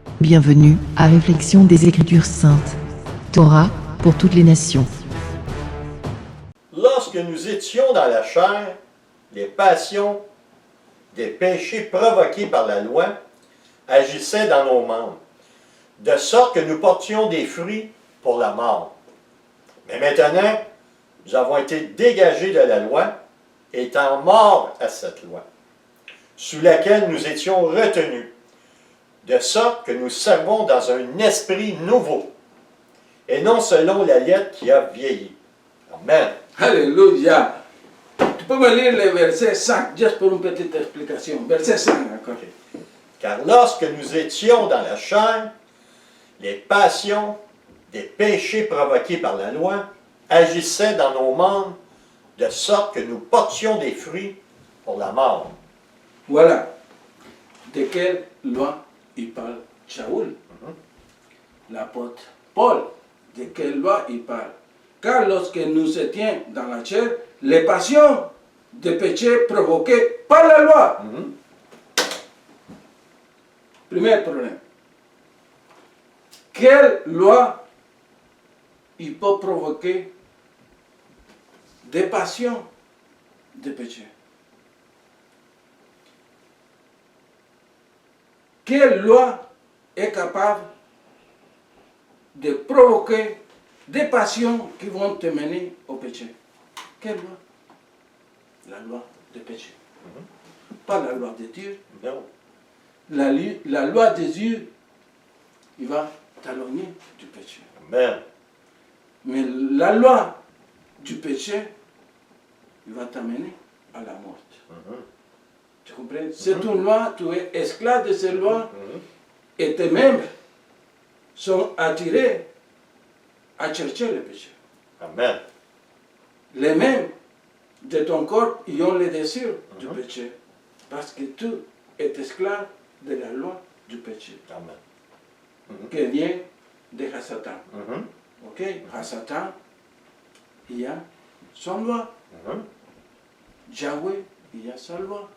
Bienvenue à Réflexion des Écritures Saintes. Torah pour toutes les nations. Lorsque nous étions dans la chair, les passions des péchés provoqués par la loi agissaient dans nos membres, de sorte que nous portions des fruits pour la mort. Mais maintenant, nous avons été dégagés de la loi, étant morts à cette loi, sous laquelle nous étions retenus, de sorte que nous servons dans un esprit nouveau, et non selon la lettre qui a vieilli. Amen. Alléluia. Tu peux me lire le verset 5, juste pour une petite explication. Verset 5 encore. Car lorsque nous étions dans la chair, les passions des péchés provoqués par la loi agissaient dans nos membres, de sorte que nous portions des fruits pour la mort. Voilà. De quelle loi il parle Shaoul? L'apôtre Paul. De quelle loi il parle? Car lorsque nous étions dans la chair, les passions des péchés provoqués par la loi. Premier problème. Quelle loi il peut provoquer des passions de péché? Quelle loi est capable de provoquer des passions qui vont te mener au péché? Quelle loi? La loi du péché. Pas la loi de Dieu. Non. La loi de Dieu, il va t'éloigner du péché. Amen. Mais la loi du péché, il va t'amener à la mort. Tu comprends? C'est une loi, tu es esclave de cette loi, et tes membres sont attirés à chercher le péché. Amen. Les membres de ton corps, ils ont le désir du péché, parce que tu es esclave de la loi du péché, Amen. qui vient de Satan. Ok? Satan, il y a son loi. Yahweh, il y a sa loi.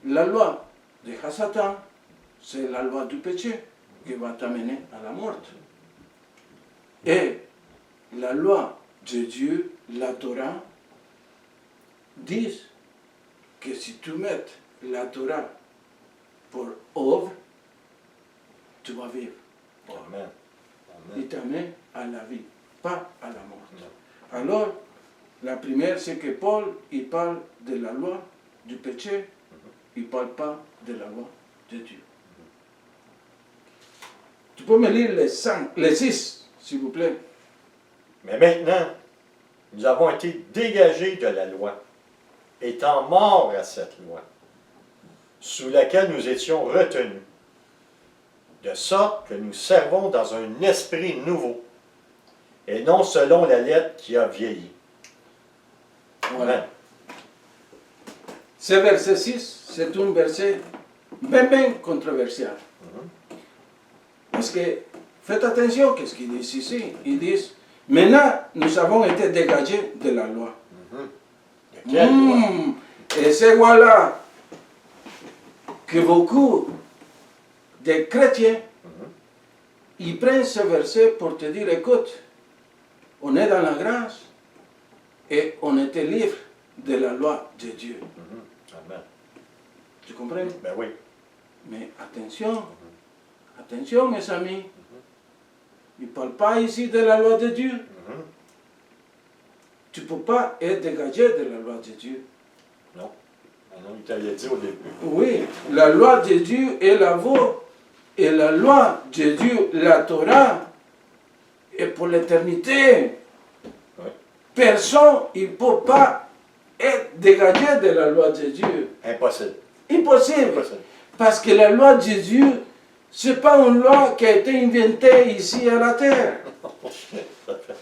La loi de Satan, c'est la loi du péché qui va t'amener à la mort. Et la loi de Dieu, la Torah, dit que si tu mets la Torah pour œuvre, tu vas vivre. Amen. Il t'amène à la vie, pas à la mort. Alors, la première, c'est que Paul, il parle de la loi du péché, il ne parle pas de la loi de Dieu. Tu peux me lire les 6, s'il vous plaît. Mais maintenant, nous avons été dégagés de la loi, étant morts à cette loi, sous laquelle nous étions retenus, de sorte que nous servons dans un esprit nouveau, et non selon la lettre qui a vieilli. Voilà. Ce verset 6, c'est un verset bien controversial. Parce que, faites attention à ce qu'ils disent ici. Ils disent, maintenant, nous avons été dégagés de la loi. De quelle loi? Et c'est voilà que beaucoup de chrétiens, ils prennent ce verset pour te dire, écoute, on est dans la grâce et on était libre de la loi de Dieu. Amen. Tu comprends? Ben oui. Mais attention, attention mes amis, il ne parle pas ici de la loi de Dieu. Tu ne peux pas être dégagé de la loi de Dieu. Non. Non, il t'avait dit au début. Oui, la loi de Dieu est la vôtre. Et la loi de Dieu, la Torah, est pour l'éternité. Oui. Personne, il ne peut pas être dégagé de la loi de Dieu. Impossible. Impossible. Impossible. Parce que la loi de Dieu, ce n'est pas une loi qui a été inventée ici à la terre.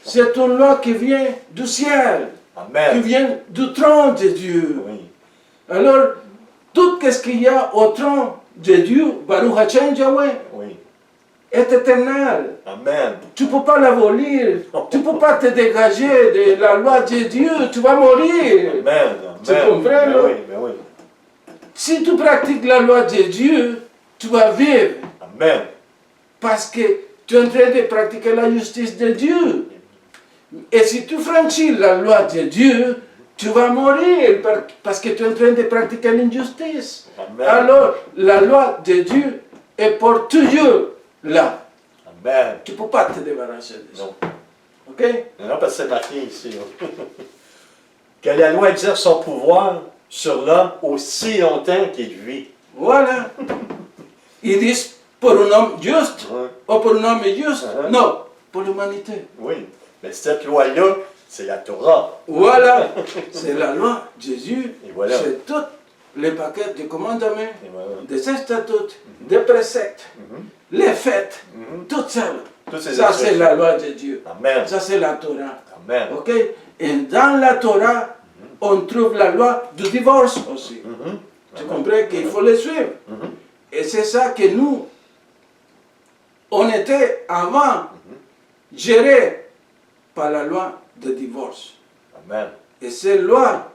C'est une loi qui vient du ciel, Amen. qui vient du trône de Dieu. Oui. Alors, tout ce qu'il y a au trône de Dieu, Baruch Hashem Yahweh, Oui. est éternel. Amen. Tu ne peux pas l'abolir. Tu ne peux pas te dégager de la loi de Dieu. Tu vas mourir. Amen. Tu comprends, Ben non? oui, ben oui. Si tu pratiques la loi de Dieu, tu vas vivre. Amen. Parce que tu es en train de pratiquer la justice de Dieu. Et si tu franchis la loi de Dieu, tu vas mourir parce que tu es en train de pratiquer l'injustice. Amen. Alors, la loi de Dieu est pour toujours là. Amen. Tu ne peux pas te débarrasser de ça. Non. OK? Non, parce que c'est marqué ici. Là. Que la loi exerce son pouvoir sur l'homme aussi longtemps qu'il vit. Voilà. Ils disent pour un homme juste Ouais. ou pour un homme injuste. Uh-huh. Non, pour l'humanité. Oui. Mais cette loi-là, c'est la Torah. Voilà. C'est la loi de Jésus. Et voilà. C'est tout les paquets de commandements, Et voilà. des statuts, des préceptes, les fêtes, tout ça. Là. Toutes ces Ça, c'est instructions. la loi de Dieu. Amen. Ça, c'est la Torah. Amen. OK? Et dans la Torah, on trouve la loi du divorce aussi. Tu comprends qu'il faut le suivre. Et c'est ça que nous, on était avant gérés par la loi de divorce. Amen. Et cette loi,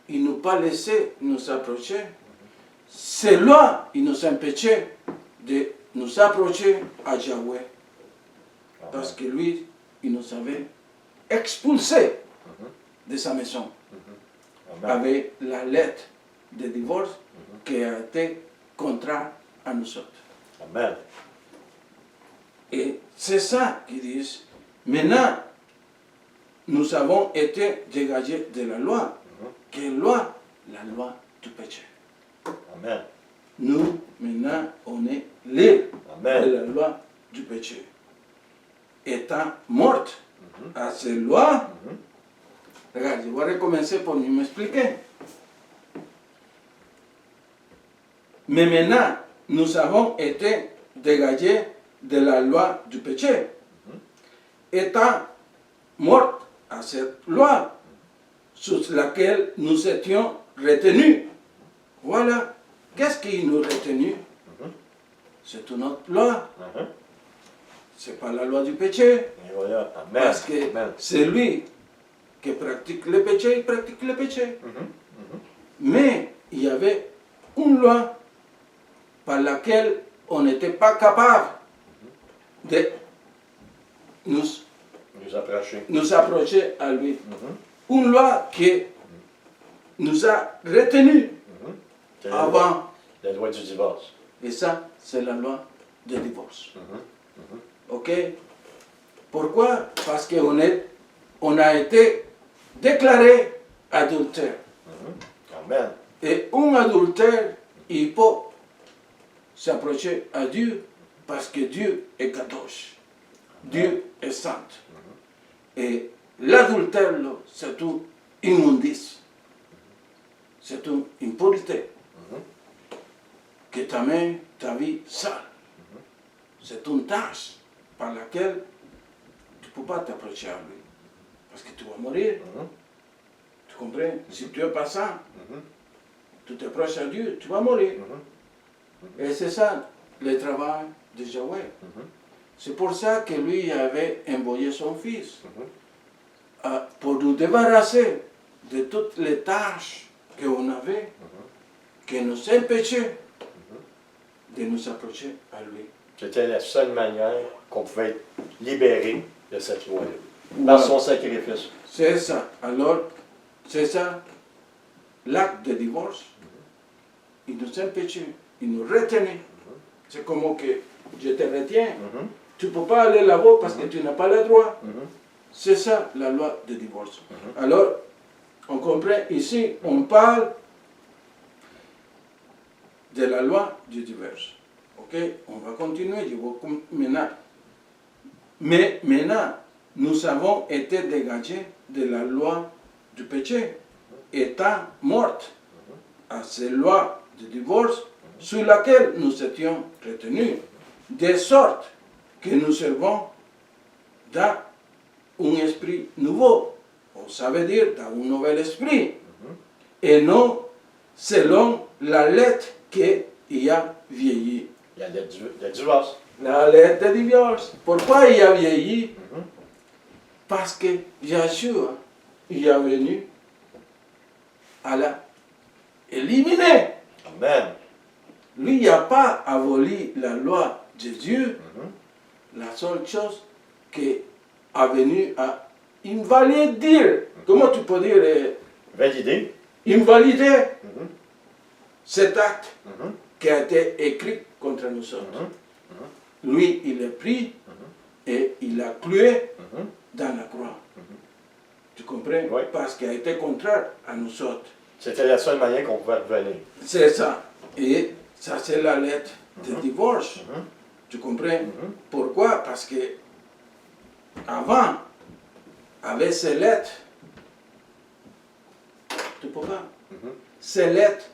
il ne nous pas laissé nous approcher. Ces lois, il nous empêchait de nous approcher à Yahweh. Parce que lui, il nous avait expulsés de sa maison Amen. avec la lettre de divorce qui a été contraire à nous autres. Amen. Et c'est ça qu'ils disent. Maintenant, nous avons été dégagés de la loi. Quelle loi? La loi du péché. Amen. Nous, maintenant, on est libres de Amen. la loi du péché. Étant morte à ces lois, regarde, je vais recommencer pour mieux m'expliquer. Mais maintenant, nous avons été dégagés de la loi du péché. Étant morte à cette loi sur laquelle nous étions retenus. Voilà. Qu'est-ce qui nous retenu? C'est une autre loi. C'est pas la loi du péché. Et voilà. Amen. Parce que Amen. c'est lui qui pratique le péché, il pratique le péché. Mais il y avait une loi par laquelle on n'était pas capable de Nous approcher. nous approcher à lui. Une loi qui nous a retenus C'est la loi- avant. La loi du divorce. Et ça, c'est la loi de divorce. OK? Pourquoi? Parce on a été déclaré adultère. Amen. Et un adultère, il peut s'approcher à Dieu parce que Dieu est kadosh. Dieu est saint. Et l'adultère, là, c'est une immondice. C'est une impureté qui t'amène ta vie sale. C'est une tâche par laquelle tu ne peux pas t'approcher à lui. Parce que tu vas mourir. Tu comprends? Si tu es pas ça, tu t'approches à Dieu, tu vas mourir. Et c'est ça le travail de Yahweh. C'est pour ça que lui avait envoyé son fils pour nous débarrasser de toutes les tâches qu'on avait, qui nous empêchaient de nous approcher à lui. C'était la seule manière qu'on pouvait être libéré de cette loi-là. Voilà. Par son sacrifice. C'est ça. Alors, c'est ça, l'acte de divorce, il nous empêchait, il nous retenait. C'est comme que je te retiens. Tu ne peux pas aller là-bas parce que tu n'as pas le droit. C'est ça la loi de divorce. Alors, on comprend ici, on parle de la loi du divorce. Ok, on va continuer. Maintenant. Mais maintenant, nous avons été dégagés de la loi du péché, étant morte à cette loi de divorce sur laquelle nous étions retenus, de sorte que nous servons dans un esprit nouveau, ça veut dire dans un nouvel esprit, et non selon la lettre qui a vieilli. La lettre du divorce. La lettre de divorce. Pourquoi il a vieilli? Parce que Yeshua, il est venu à la éliminer. Amen. lui, il n'a pas aboli la loi de Dieu. La seule chose qui est venue à invalider, comment tu peux dire, Validé. invalider cet acte qui a été écrit contre nous autres. Lui, il est pris et il a cloué dans la croix. Tu comprends? Oui. Parce qu'il a été contraire à nous autres. C'était la seule manière qu'on pouvait revenir. C'est ça. Et ça, c'est la lettre de divorce. Tu comprends? Pourquoi? Parce que avant, avec ces lettres, tu peux pas. Ces lettres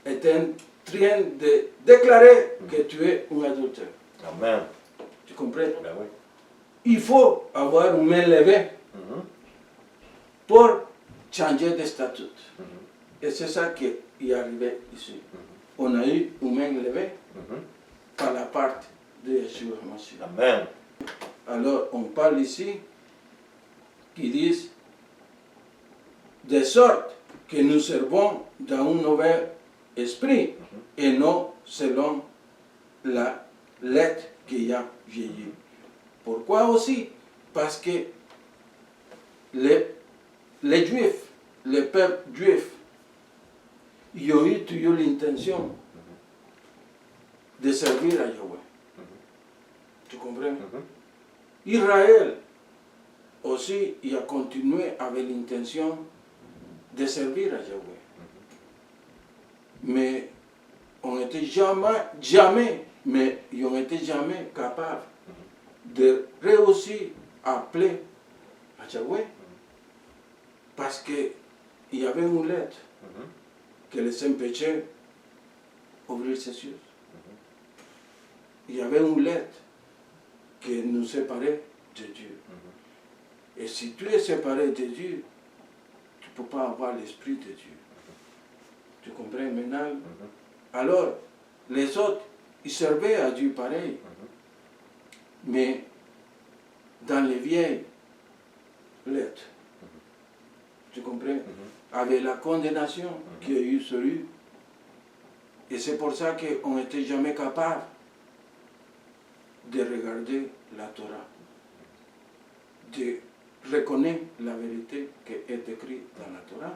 étaient en train de déclarer que tu es un adultère. Amen. Tu comprends? Ben oui. Il faut avoir une main levée pour changer de statut. Et c'est ça qui est arrivé ici. On a eu une main levée par la part de Yeshua HaMashiach. Amen. Alors, on parle ici qui disent de sorte que nous servons dans un nouvel esprit et non selon la lettre qui a vieilli. Pourquoi aussi? Parce que les Juifs, le peuple juif, ils ont eu toujours l'intention de servir à Yahweh. Tu comprends? Israël aussi, il a continué avec l'intention de servir à Yahweh. Mais on n'était jamais, mais ils n'ont été jamais capables de réussir à appeler à Yahweh. Parce qu'il y avait une lettre qui les empêchait d'ouvrir ses yeux. Il y avait une lettre qui nous séparait de Dieu. Et si tu es séparé de Dieu, tu ne peux pas avoir l'esprit de Dieu. Tu comprends maintenant? Alors, les autres, ils servaient à Dieu pareil. Mais dans les vieilles lettres, tu comprends? Avec la condamnation qu'il y a eu sur eux. Et c'est pour ça qu'on n'était jamais capable de regarder la Torah, de reconnaître la vérité qui est écrite dans la Torah.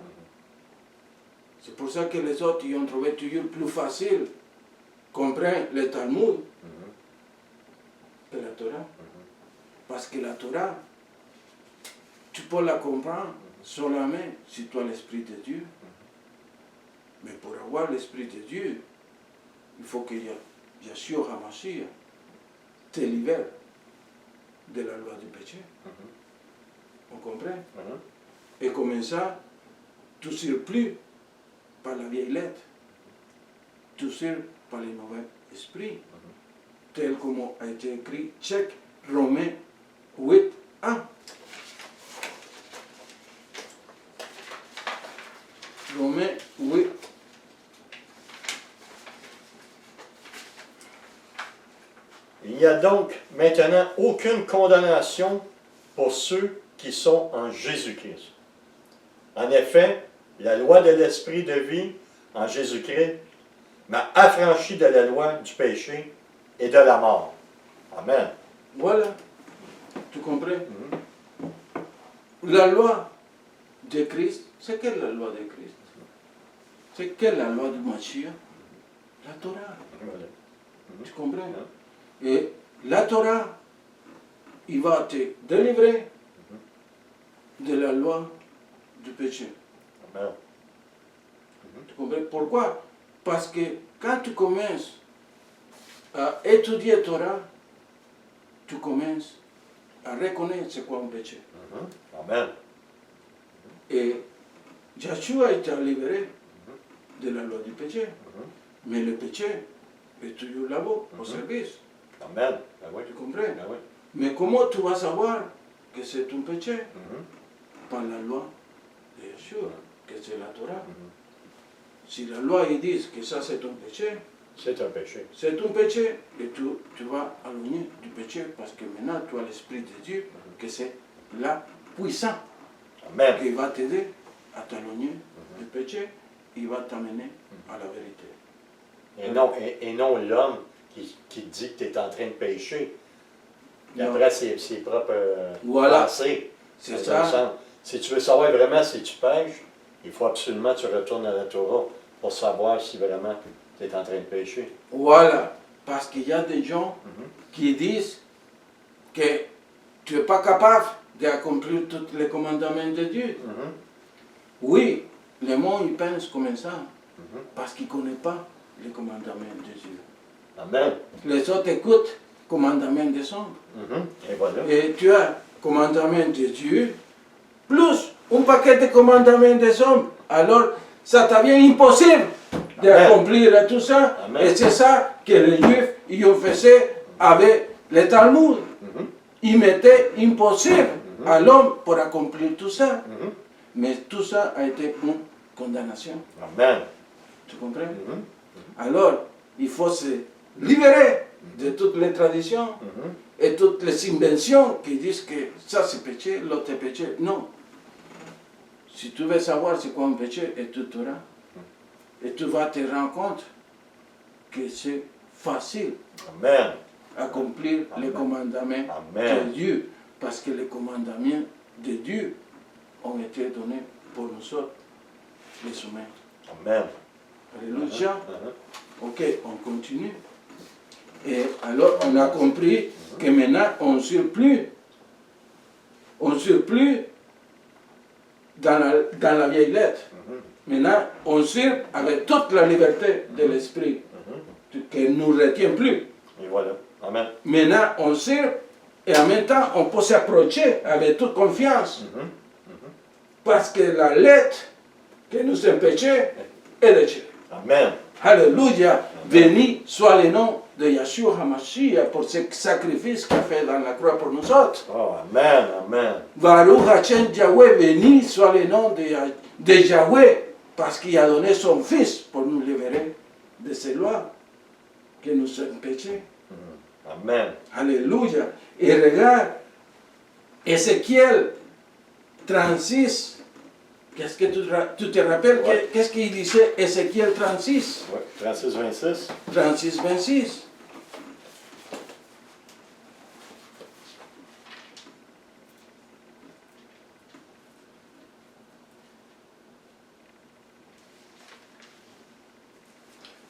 C'est pour ça que les autres ils ont trouvé toujours plus facile comprendre le Talmud que la Torah. Parce que la Torah, tu peux la comprendre seulement si tu as l'Esprit de Dieu. Mais pour avoir l'Esprit de Dieu, il faut que Yeshua HaMashiach te libère de la loi du péché. On comprend? Et comme ça, tu ne sers plus par la vieille lettre, tu sers par le nouvel esprit, tel comme a été écrit, check Romains 8, 1. Romains 8. Il n'y a donc maintenant aucune condamnation pour ceux qui sont en Jésus-Christ. En effet, la loi de l'esprit de vie en Jésus-Christ m'a affranchi de la loi du péché et de la mort. Amen. Voilà, tu comprends? La loi de Christ, c'est quelle la loi de Christ? C'est quelle la loi de Mashiach? La Torah. Tu comprends? Et la Torah, il va te délivrer de la loi du péché. Amen. Tu comprends? Pourquoi? Parce que quand tu commences à étudier Torah, tu commences à reconnaître c'est quoi un péché. Amen. Et Yeshua t'a libéré de la loi du péché. Mais le péché est toujours là-bas, au service. Amen. Ben oui. Tu comprends? Ben oui. Mais comment tu vas savoir que c'est un péché? Par la loi de Yeshua, que c'est la Torah. Si la loi ils disent que ça c'est un péché, C'est un péché. c'est un péché, et tu vas éloigner du péché parce que maintenant tu as l'Esprit de Dieu, que c'est la puissance Amen. qui va t'aider à t'éloigner du péché, il va t'amener à la vérité. Et non l'homme qui dit que tu es en train de pécher. Et Non. après, ses propres Voilà. pensées. C'est Dans un ça. sens. Si tu veux savoir vraiment si tu pêches, il faut absolument que tu retournes à la Torah pour savoir si vraiment tu es en train de pécher. Voilà. Parce qu'il y a des gens qui disent que tu n'es pas capable d'accomplir tous les commandements de Dieu. Mhm. Oui, le monde il pense comme ça, Mhm. parce qu'il ne connaît pas les commandements de Dieu. Amen. Les autres écoutent commandements des hommes. Mhm. Et voilà. Et tu as commandements de Dieu, plus un paquet de commandements des hommes. Alors, ça devient impossible d'accomplir tout ça. Amen. Et c'est ça que les Juifs ils ont fait avec le Talmud. Mhm. Ils mettaient impossible à l'homme pour accomplir tout ça. Mhm. Mais tout ça a été une condamnation. Amen. Tu comprends? Mhm. Alors, il faut se libérer de toutes les traditions Mhm. et toutes les inventions qui disent que ça c'est péché, l'autre est péché. Non. Si tu veux savoir c'est quoi un péché, et tu t'auras. Et tu vas te rendre compte que c'est facile Amen. d'accomplir les Amen. commandements Amen. de Dieu. Parce que les commandements de Dieu ont été donnés pour nous autres, les humains. Amen. Alléluia. Mhm. Ok, on continue. Et alors, on a compris que maintenant, on ne sert plus. On ne sert plus dans la vieille lettre. Mhm. Maintenant, on sert avec toute la liberté de l'esprit, qui ne nous retient plus. Et voilà. Amen. Maintenant, on sert et en même temps, on peut s'approcher avec toute confiance. Mhm. Parce que la lettre que nous empêchait est de Dieu. Amen. Alléluia. Béni soit le nom de Yeshua HaMashiach pour ce sacrifice qu'il a fait dans la croix pour nous autres. Oh, amen. Amen. Baruch Hashem Yahweh, béni soit le nom de Yahweh, parce qu'il a donné son Fils pour nous libérer de ces lois que nous empêchaient. Amen. Alléluia. Et regarde, Ézéchiel 36. Qu'est-ce que tu te rappelles? Ouais. Qu'est-ce qu'il disait Ézéchiel 36? Ouais. 36, 26. 36, 26.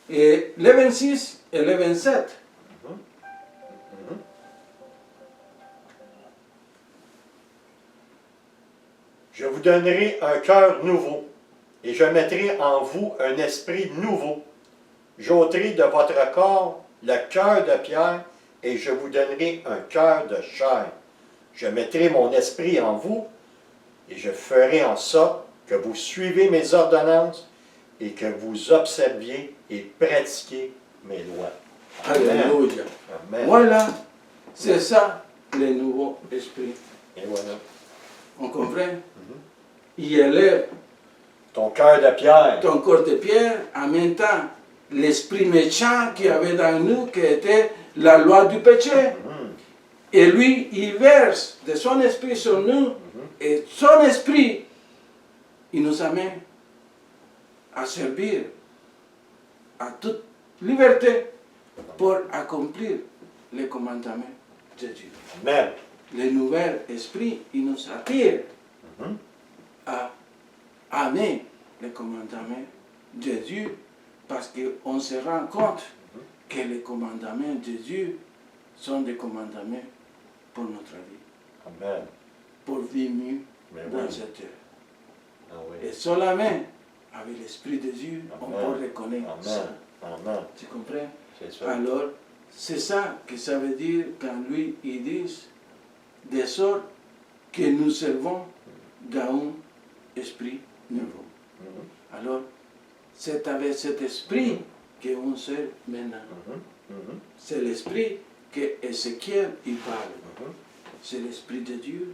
Et le 26 et le 27. Je vous donnerai un cœur nouveau, et je mettrai en vous un esprit nouveau. J'ôterai de votre corps le cœur de pierre, et je vous donnerai un cœur de chair. Je mettrai mon esprit en vous, et je ferai en sorte que vous suivez mes ordonnances, et que vous observiez et pratiquiez mes lois. Amen. Alléluia. Amen. Voilà, c'est ça le nouveau esprit. Et voilà. On comprend? Il élève Ton cœur de pierre. ton corps de pierre, en même temps, l'esprit méchant qu'il y avait dans nous, qui était la loi du péché. Mhm. Et lui, il verse de son esprit sur nous, et son esprit, il nous amène à servir à toute liberté pour accomplir les commandements de Dieu. Amen. Le nouvel esprit, il nous attire Mhm. à aimer les commandements de Dieu parce qu'on se rend compte que les commandements de Dieu sont des commandements pour notre vie, Amen. pour vivre mieux Mais dans oui. cette terre. Ah oui. Et seulement avec l'Esprit de Dieu, on Amen. peut reconnaître ça. Amen. Amen. Tu comprends? C'est ça. Alors, c'est ça que ça veut dire quand lui, il dit, de sorte que nous servons dans un esprit nouveau. Mhm. Alors, c'est avec cet esprit qu'on sert maintenant. Mhm. Mhm. C'est l'esprit que Ézéchiel il parle. Mhm. C'est l'esprit de Dieu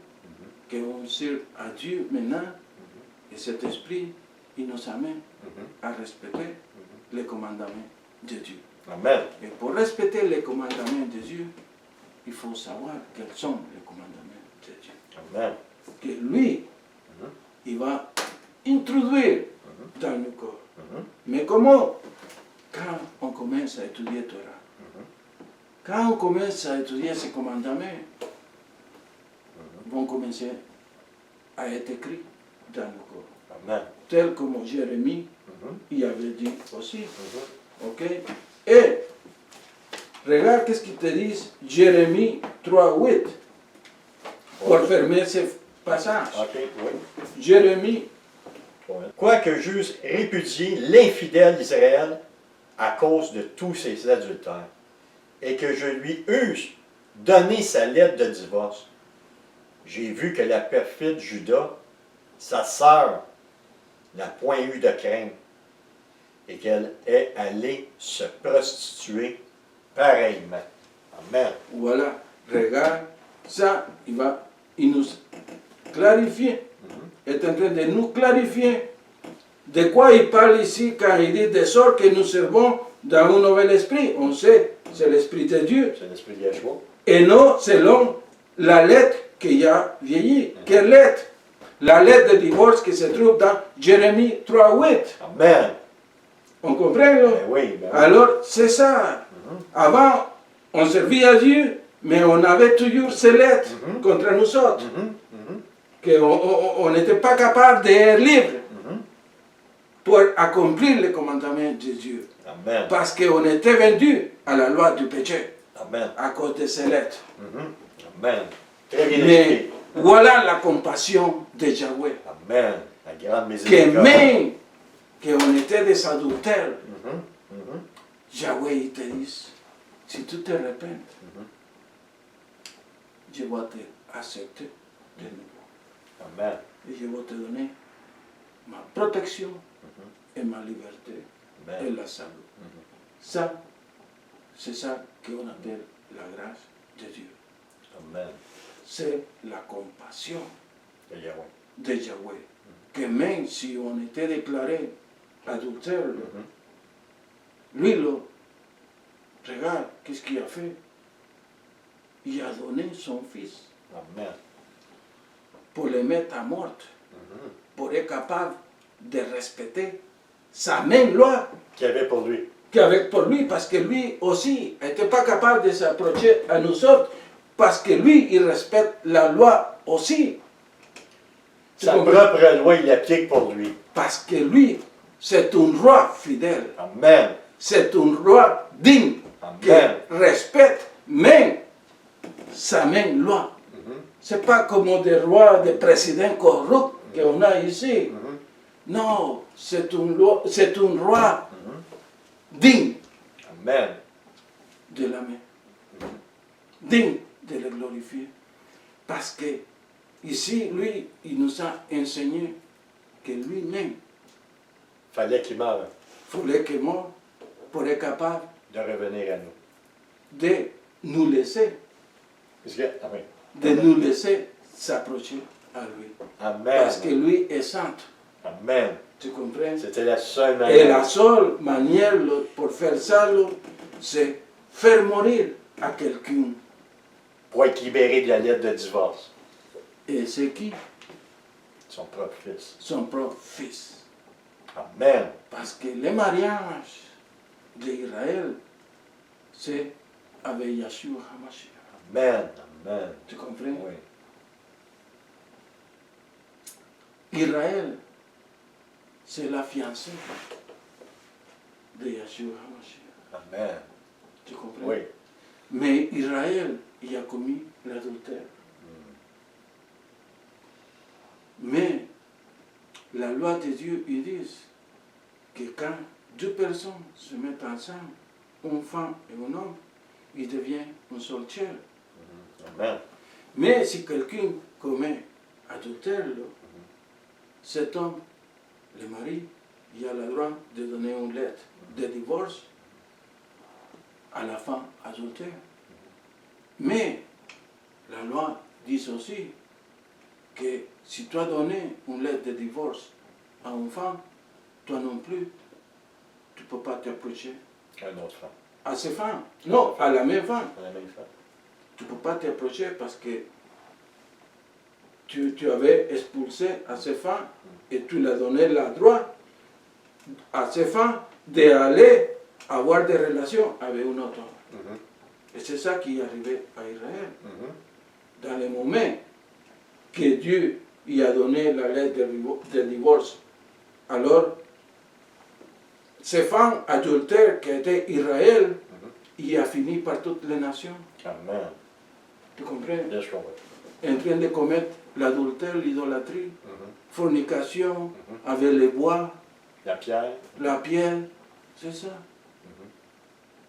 qu'on sert à Dieu maintenant. Et cet esprit, il nous amène Mhm. à respecter les commandements de Dieu. Amen. Et pour respecter les commandements de Dieu, il faut savoir quels sont les commandements de Dieu. Amen. Que lui, il va introduire dans le corps. Mhm. Mais comment? quand on commence à étudier Torah, quand on commence à étudier ces commandements, vont commencer à être écrits dans le corps. Amen. Tel comme Jérémie y avait dit aussi. Ok? Et regarde qu'est-ce qu'ils te disent, Jérémie 3:8, pour fermer ce passage. OK, oui. Jérémie, Quoique j'eusse répudié l'infidèle d'Israël à cause de tous ses adultères, et que je lui eusse donné sa lettre de divorce, j'ai vu que la perfide Judas, sa sœur, n'a point eu de crainte, et qu'elle est allée se prostituer pareillement. Amen. voilà, regarde, ça, il nous clarifie, est en train de nous clarifier de quoi il parle ici quand il dit de sorte que nous servons dans un nouvel esprit. On sait, c'est l'esprit de Dieu, C'est l'esprit de Yeshua. et non selon la lettre qui a vieilli. Quelle lettre? La lettre de divorce qui se trouve dans Jérémie 3:8. Amen. On comprend, là? Ben oui, ben oui. Alors, c'est ça. Avant, on servait à Dieu, mais on avait toujours ces lettres contre nous autres, qu'on n'était pas capable d'être libre pour accomplir les commandements de Dieu. Amen. Parce qu'on était vendu à la loi du péché Amen. à cause de ces lettres. Amen. Très bien Mais expliqué. voilà la compassion de Yahweh. Amen. La grande Que miséricorde. même qu'on était des adultères, Yahweh il te dit, si tu te repentes, je vais te accepter de nouveau. Amen. Et je vais te donner ma protection et ma liberté et Amen. la salut. Ça, c'est ça qu'on appelle la grâce de Dieu. Amen. C'est la compassion De Yahweh. de Yahweh. Que même si on était déclaré adultère, lui, là, regarde, qu'est-ce qu'il a fait? Il a donné son fils Amen. pour le mettre à mort, pour être capable de respecter sa même loi Qu'il y avait pour lui. qu'avec pour lui, parce que lui aussi n'était pas capable de s'approcher à nous autres, parce que lui, il respecte la loi aussi. Sa Tu comprends? propre loi, il l'applique pour lui. Parce que lui, c'est un roi fidèle, Amen. c'est un roi digne, Amen. qui respecte même sa même loi. C'est pas comme des rois, des présidents corrupts qu'on a ici. Non, c'est un roi digne Amen. de l'aimer, digne de le glorifier. Parce que ici, lui, il nous a enseigné que lui-même Fallait qu'il meure voulait qu'il meure pour être capable de revenir à nous. de nous laisser, Parce que, amen. de nous laisser s'approcher à lui. Amen. Parce que lui est saint. Amen. Tu comprends? C'était la seule Et la manière. seule manière pour faire ça, c'est faire mourir à quelqu'un. Pour être libéré de la lettre de divorce. Et c'est qui? Son propre fils. Son propre fils. Amen. Parce que le mariage d'Israël, c'est avec Yeshua HaMashiach. Amen. Amen. Tu comprends? Oui. Israël, c'est la fiancée de Yeshua HaMashiach. Amen. Tu comprends? Oui. Mais Israël, il a commis l'adultère. Mais la loi de Dieu, ils disent que quand deux personnes se mettent ensemble, une femme et un homme, ils deviennent une seule chair. Amen. Mais si quelqu'un commet adultère, cet homme, le mari, il a le droit de donner une lettre de divorce à la femme adultère. Mais la loi dit aussi que si tu as donné une lettre de divorce à une femme, toi non plus, tu ne peux pas t'approcher Un autre femme. à ces femmes. Non, à la même femme. La même femme. Tu ne peux pas t'approcher parce que tu avais expulsé à ces femmes et tu l'as donné le droit à ces femmes d'aller avoir des relations avec un autre homme. Mhm. Et c'est ça qui est arrivé à Israël. Mhm. Dans le moment que Dieu y a donné la lettre de divorce, alors ces femmes adultères qui étaient Israël, il a fini par toutes les nations. Amen. Tu comprends? Yes, je comprends. En train de commettre l'adultère, l'idolâtrie, Mhm. fornication, avec les bois, La pierre. la pierre, c'est ça.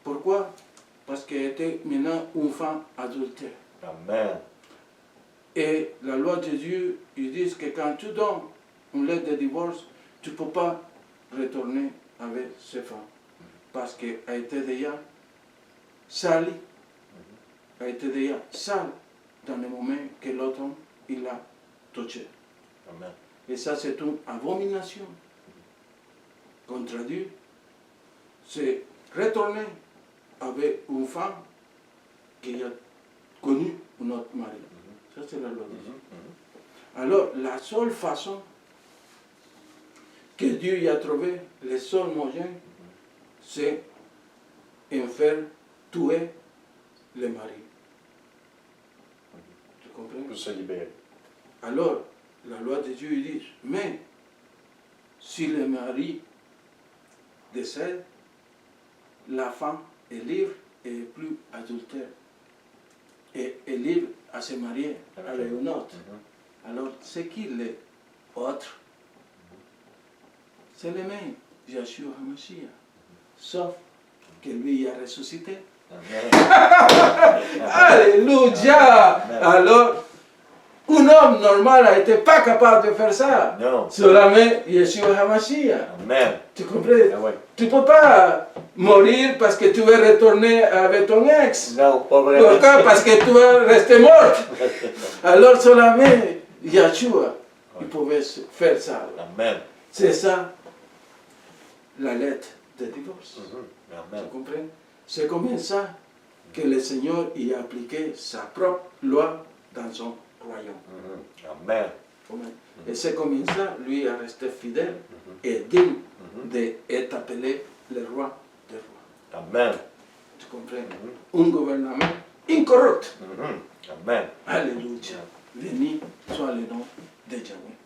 Pourquoi? Parce qu'elle était maintenant une femme adultère. Amen. Et la loi de Dieu, ils disent que quand tu donnes une lettre de divorce, tu ne peux pas retourner avec cette femme. Parce qu'elle a été déjà salie. Elle a été déjà sale dans le moment que l'autre homme il l'a touché. Amen. Et ça, c'est une abomination contre Dieu. C'est retourner avec une femme qui a connu un autre mari. Ça, c'est la loi de Dieu. Alors, la seule façon que Dieu y a trouvé, le seul moyen, c'est en faire tuer le mari. Tu comprends? Pour se libérer. Alors, la loi de Dieu dit, mais si le mari décède, la femme est libre et n'est plus adultère. Et est libre à se marier avec un autre. Alors, c'est qui les autres? C'est le même, Yeshua HaMashiach. Sauf que lui a ressuscité. Amen. Alléluia! Amen. Alors, un homme normal n'était pas capable de faire ça. Non. Seulement Yeshua HaMashiach. Amen. Tu comprends? Ah ouais. Tu ne peux pas mourir parce que tu veux retourner avec ton ex. Non, pas vraiment. Pourquoi? Parce que tu vas rester morte. Alors seulement Yeshua, il pouvait faire ça. Amen. C'est ça, la lettre de divorce. Amen. Tu comprends? C'est comme ça que le Seigneur y a appliqué sa propre loi dans son royaume. Amen. Amen. Et c'est comme ça, lui a resté fidèle et digne d'être appelé le roi des rois. Amen. Tu comprends? Un gouvernement incorrupte. Amen. Alléluia. Béni soit le nom de Yahweh.